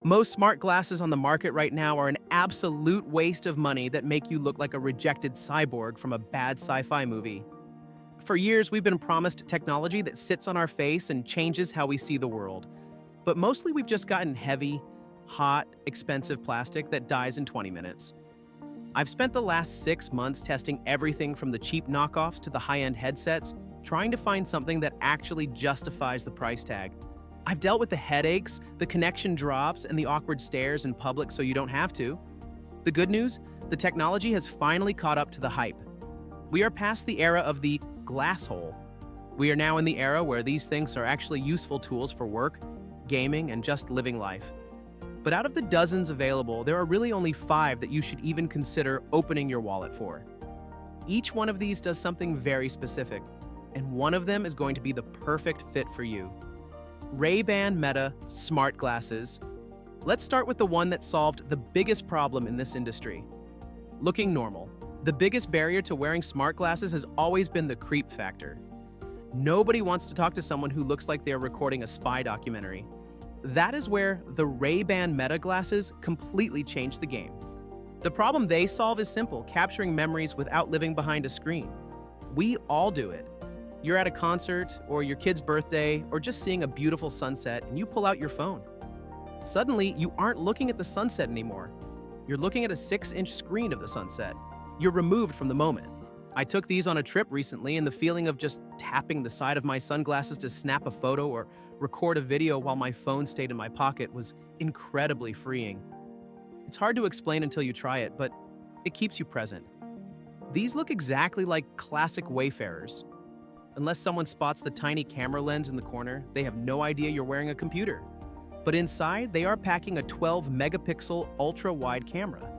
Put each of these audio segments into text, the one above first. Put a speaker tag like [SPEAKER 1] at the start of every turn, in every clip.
[SPEAKER 1] Most smart glasses on the market right now are an absolute waste of money that make you look like a rejected cyborg from a bad sci-fi movie. For years, we've been promised technology that sits on our face and changes how we see the world. But mostly we've just gotten heavy, hot, expensive plastic that dies in 20 minutes. I've spent the last 6 months testing everything from the cheap knockoffs to the high-end headsets, trying to find something that actually justifies the price tag. I've dealt with the headaches, the connection drops, and the awkward stares in public so you don't have to. The good news? The technology has finally caught up to the hype. We are past the era of the glass hole. We are now in the era where these things are actually useful tools for work, gaming, and just living life. But out of the dozens available, there are really only 5 that you should even consider opening your wallet for. Each one of these does something very specific, and one of them is going to be the perfect fit for you. Ray-Ban Meta Smart Glasses. Let's start with the one that solved the biggest problem in this industry: looking normal. The biggest barrier to wearing smart glasses has always been the creep factor. Nobody wants to talk to someone who looks like they're recording a spy documentary. That is where the Ray-Ban Meta glasses completely changed the game. The problem they solve is simple: capturing memories without living behind a screen. We all do it. You're at a concert, or your kid's birthday, or just seeing a beautiful sunset, and you pull out your phone. Suddenly, you aren't looking at the sunset anymore. You're looking at a 6-inch screen of the sunset. You're removed from the moment. I took these on a trip recently, and the feeling of just tapping the side of my sunglasses to snap a photo or record a video while my phone stayed in my pocket was incredibly freeing. It's hard to explain until you try it, but it keeps you present. These look exactly like classic Wayfarers. Unless someone spots the tiny camera lens in the corner, they have no idea you're wearing a computer. But inside, they are packing a 12-megapixel ultra-wide camera.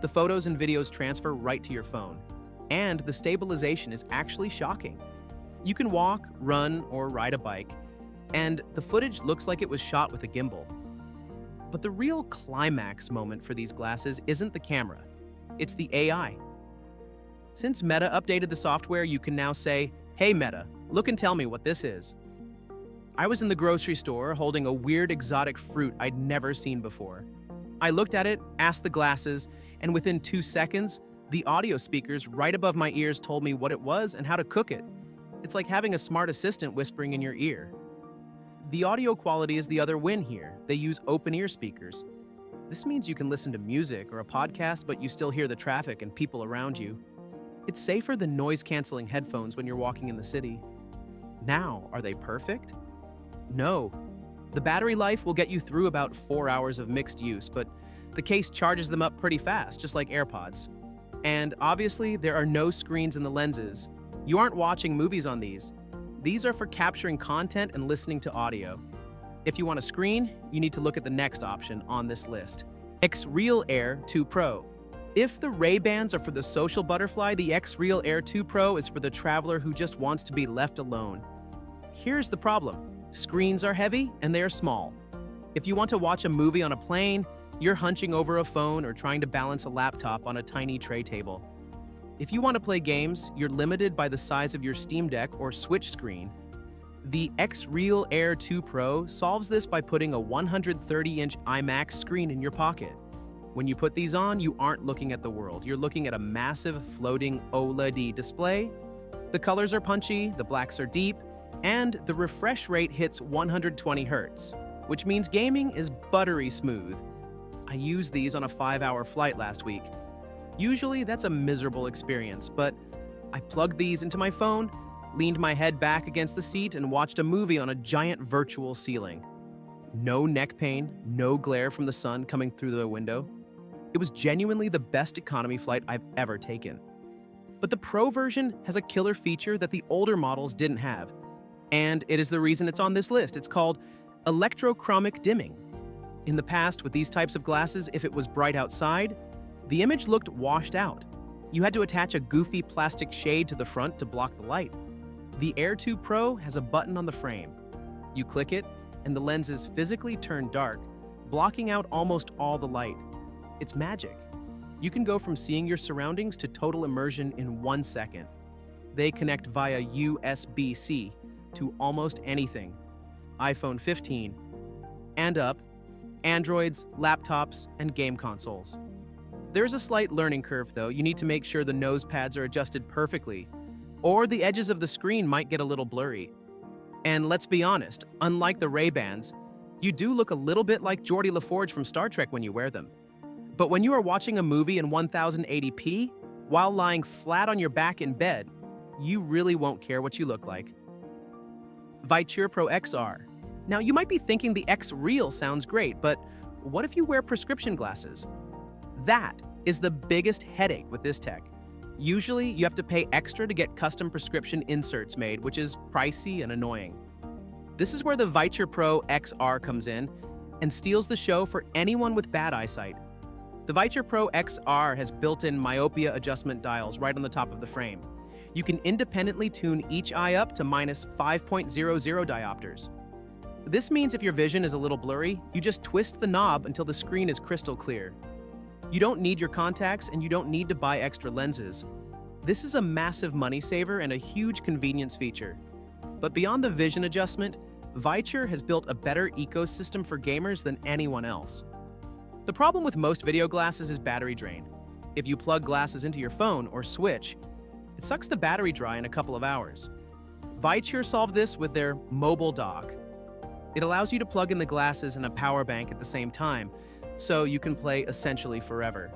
[SPEAKER 1] The photos and videos transfer right to your phone. And the stabilization is actually shocking. You can walk, run, or ride a bike, and the footage looks like it was shot with a gimbal. But the real climax moment for these glasses isn't the camera, it's the AI. Since Meta updated the software, you can now say, "Hey Meta, look and tell me what this is." I was in the grocery store holding a weird exotic fruit I'd never seen before. I looked at it, asked the glasses, and within 2 seconds, the audio speakers right above my ears told me what it was and how to cook it. It's like having a smart assistant whispering in your ear. The audio quality is the other win here. They use open-ear speakers. This means you can listen to music or a podcast, but you still hear the traffic and people around you. It's safer than noise-canceling headphones when you're walking in the city. Now, are they perfect? No. The battery life will get you through about 4 hours of mixed use, but the case charges them up pretty fast, just like AirPods. And obviously, there are no screens in the lenses. You aren't watching movies on these. These are for capturing content and listening to audio. If you want a screen, you need to look at the next option on this list: XREAL Air 2 Pro. If the Ray-Bans are for the social butterfly, the XREAL Air 2 Pro is for the traveler who just wants to be left alone. Here's the problem: screens are heavy and they are small. If you want to watch a movie on a plane, you're hunching over a phone or trying to balance a laptop on a tiny tray table. If you want to play games, you're limited by the size of your Steam Deck or Switch screen. The XREAL Air 2 Pro solves this by putting a 130-inch IMAX screen in your pocket. When you put these on, you aren't looking at the world. You're looking at a massive floating OLED display. The colors are punchy, the blacks are deep, and the refresh rate hits 120 Hz, which means gaming is buttery smooth. I used these on a 5-hour flight last week. Usually that's a miserable experience, but I plugged these into my phone, leaned my head back against the seat, and watched a movie on a giant virtual ceiling. No neck pain, no glare from the sun coming through the window. It was genuinely the best economy flight I've ever taken. But the Pro version has a killer feature that the older models didn't have, and it is the reason it's on this list. It's called electrochromic dimming. In the past, with these types of glasses, if it was bright outside, the image looked washed out. You had to attach a goofy plastic shade to the front to block the light. The Air 2 Pro has a button on the frame. You click it, and the lenses physically turn dark, blocking out almost all the light. It's magic. You can go from seeing your surroundings to total immersion in 1 second. They connect via USB-C to almost anything: iPhone 15 and up, Androids, laptops, and game consoles. There's a slight learning curve though. You need to make sure the nose pads are adjusted perfectly, or the edges of the screen might get a little blurry. And let's be honest, unlike the Ray-Bans, you do look a little bit like Geordi LaForge from Star Trek when you wear them. But when you are watching a movie in 1080p, while lying flat on your back in bed, you really won't care what you look like. Viture Pro XR. Now you might be thinking the XREAL sounds great, but what if you wear prescription glasses? That is the biggest headache with this tech. Usually, you have to pay extra to get custom prescription inserts made, which is pricey and annoying. This is where the Viture Pro XR comes in and steals the show for anyone with bad eyesight. The Viture Pro XR has built-in myopia adjustment dials right on the top of the frame. You can independently tune each eye up to minus 5.00 diopters. This means if your vision is a little blurry, you just twist the knob until the screen is crystal clear. You don't need your contacts and you don't need to buy extra lenses. This is a massive money saver and a huge convenience feature. But beyond the vision adjustment, Viture has built a better ecosystem for gamers than anyone else. The problem with most video glasses is battery drain. If you plug glasses into your phone or Switch, it sucks the battery dry in a couple of hours. Viture solved this with their mobile dock. It allows you to plug in the glasses and a power bank at the same time, so you can play essentially forever.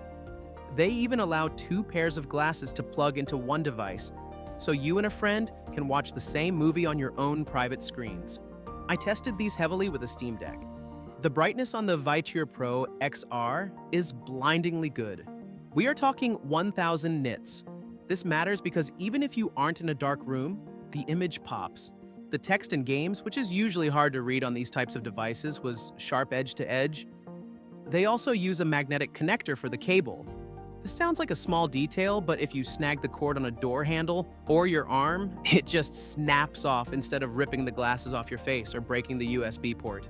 [SPEAKER 1] They even allow 2 pairs of glasses to plug into one device, so you and a friend can watch the same movie on your own private screens. I tested these heavily with a Steam Deck. The brightness on the Viture Pro XR is blindingly good. We are talking 1000 nits. This matters because even if you aren't in a dark room, the image pops. The text in games, which is usually hard to read on these types of devices, was sharp edge to edge. They also use a magnetic connector for the cable. This sounds like a small detail, but if you snag the cord on a door handle or your arm, it just snaps off instead of ripping the glasses off your face or breaking the USB port.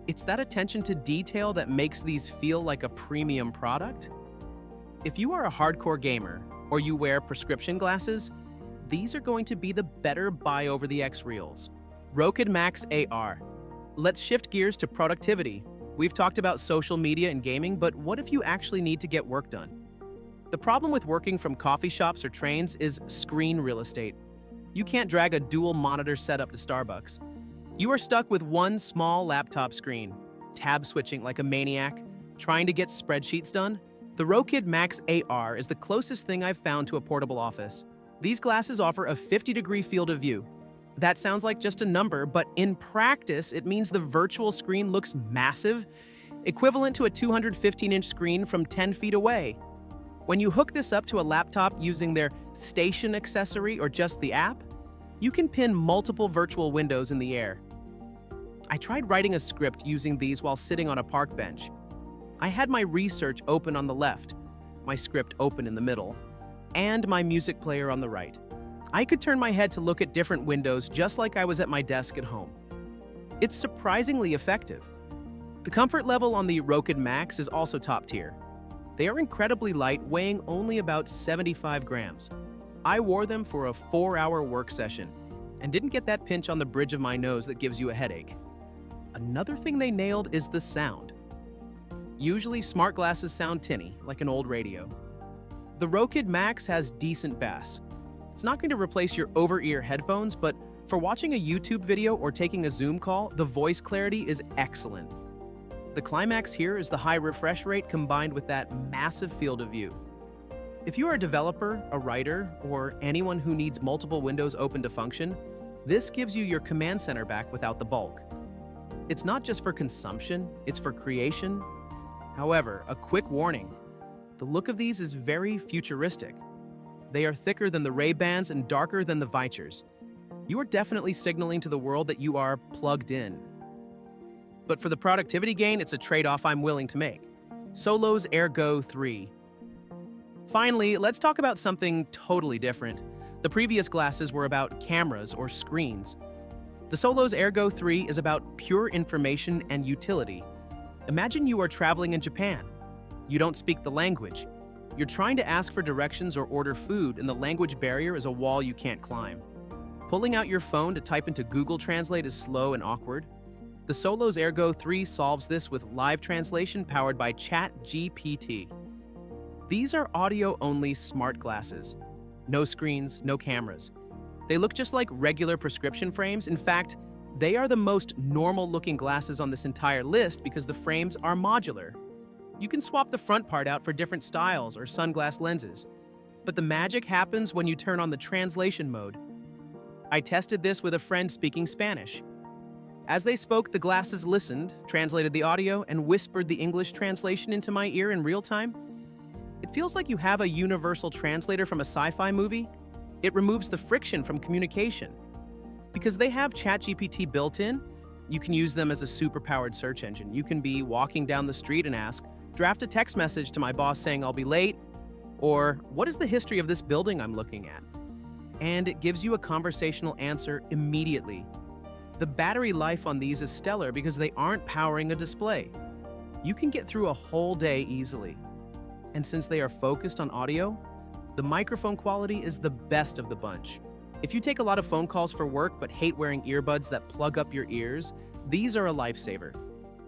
[SPEAKER 1] It's that attention to detail that makes these feel like a premium product. If you are a hardcore gamer or you wear prescription glasses, these are going to be the better buy over the XREALs. Rokid Max AR. Let's shift gears to productivity. We've talked about social media and gaming, but what if you actually need to get work done? The problem with working from coffee shops or trains is screen real estate. You can't drag a dual monitor setup to Starbucks. You are stuck with one small laptop screen, tab switching like a maniac, trying to get spreadsheets done. The Rokid Max AR is the closest thing I've found to a portable office. These glasses offer a 50-degree field of view. That sounds like just a number, but in practice, it means the virtual screen looks massive, equivalent to a 215-inch screen from 10 feet away. When you hook this up to a laptop using their station accessory or just the app, you can pin multiple virtual windows in the air. I tried writing a script using these while sitting on a park bench. I had my research open on the left, my script open in the middle, and my music player on the right. I could turn my head to look at different windows just like I was at my desk at home. It's surprisingly effective. The comfort level on the Rokid Max is also top tier. They are incredibly light, weighing only about 75 grams. I wore them for a 4-hour work session and didn't get that pinch on the bridge of my nose that gives you a headache. Another thing they nailed is the sound. Usually, smart glasses sound tinny, like an old radio. The Rokid Max has decent bass. It's not going to replace your over-ear headphones, but for watching a YouTube video or taking a Zoom call, the voice clarity is excellent. The climax here is the high refresh rate combined with that massive field of view. If you are a developer, a writer, or anyone who needs multiple windows open to function, this gives you your command center back without the bulk. It's not just for consumption, it's for creation. However, a quick warning. The look of these is very futuristic. They are thicker than the Ray-Bans and darker than the Vitures. You are definitely signaling to the world that you are plugged in. But for the productivity gain, it's a trade-off I'm willing to make. Solo's AirGo 3. Finally, let's talk about something totally different. The previous glasses were about cameras or screens. The Solo's AirGo 3 is about pure information and utility. Imagine you are traveling in Japan. You don't speak the language. You're trying to ask for directions or order food, and the language barrier is a wall you can't climb. Pulling out your phone to type into Google Translate is slow and awkward. The Solos AirGo 3 solves this with live translation powered by ChatGPT. These are audio-only smart glasses. No screens, no cameras. They look just like regular prescription frames. In fact, they are the most normal-looking glasses on this entire list because the frames are modular. You can swap the front part out for different styles or sunglass lenses. But the magic happens when you turn on the translation mode. I tested this with a friend speaking Spanish. As they spoke, the glasses listened, translated the audio, and whispered the English translation into my ear in real time. It feels like you have a universal translator from a sci-fi movie. It removes the friction from communication. Because they have ChatGPT built in, you can use them as a super-powered search engine. You can be walking down the street and ask, draft a text message to my boss saying I'll be late, or what is the history of this building I'm looking at? And it gives you a conversational answer immediately. The battery life on these is stellar because they aren't powering a display. You can get through a whole day easily. And since they are focused on audio, the microphone quality is the best of the bunch. If you take a lot of phone calls for work but hate wearing earbuds that plug up your ears, these are a lifesaver.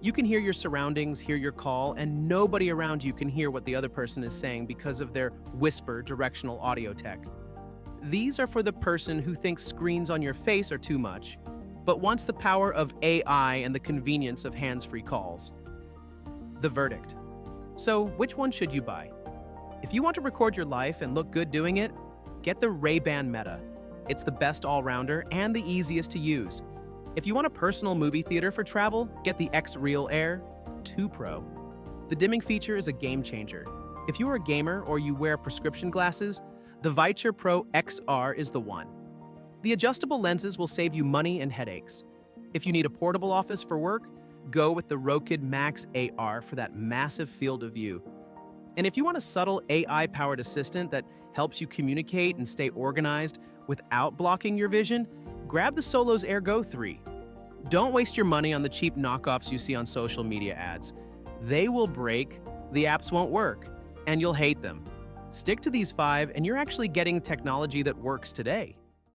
[SPEAKER 1] You can hear your surroundings, hear your call, and nobody around you can hear what the other person is saying because of their whisper directional audio tech. These are for the person who thinks screens on your face are too much, but wants the power of AI and the convenience of hands-free calls. The verdict. So, which one should you buy? If you want to record your life and look good doing it, get the Ray-Ban Meta. It's the best all-rounder and the easiest to use. If you want a personal movie theater for travel, get the XREAL Air 2 Pro. The dimming feature is a game changer. If you are a gamer or you wear prescription glasses, the Viture Pro XR is the one. The adjustable lenses will save you money and headaches. If you need a portable office for work, go with the Rokid Max AR for that massive field of view. And if you want a subtle AI-powered assistant that helps you communicate and stay organized without blocking your vision, grab the Solos AirGo 3. Don't waste your money on the cheap knockoffs you see on social media ads. They will break, the apps won't work, and you'll hate them. Stick to these 5 and you're actually getting technology that works today.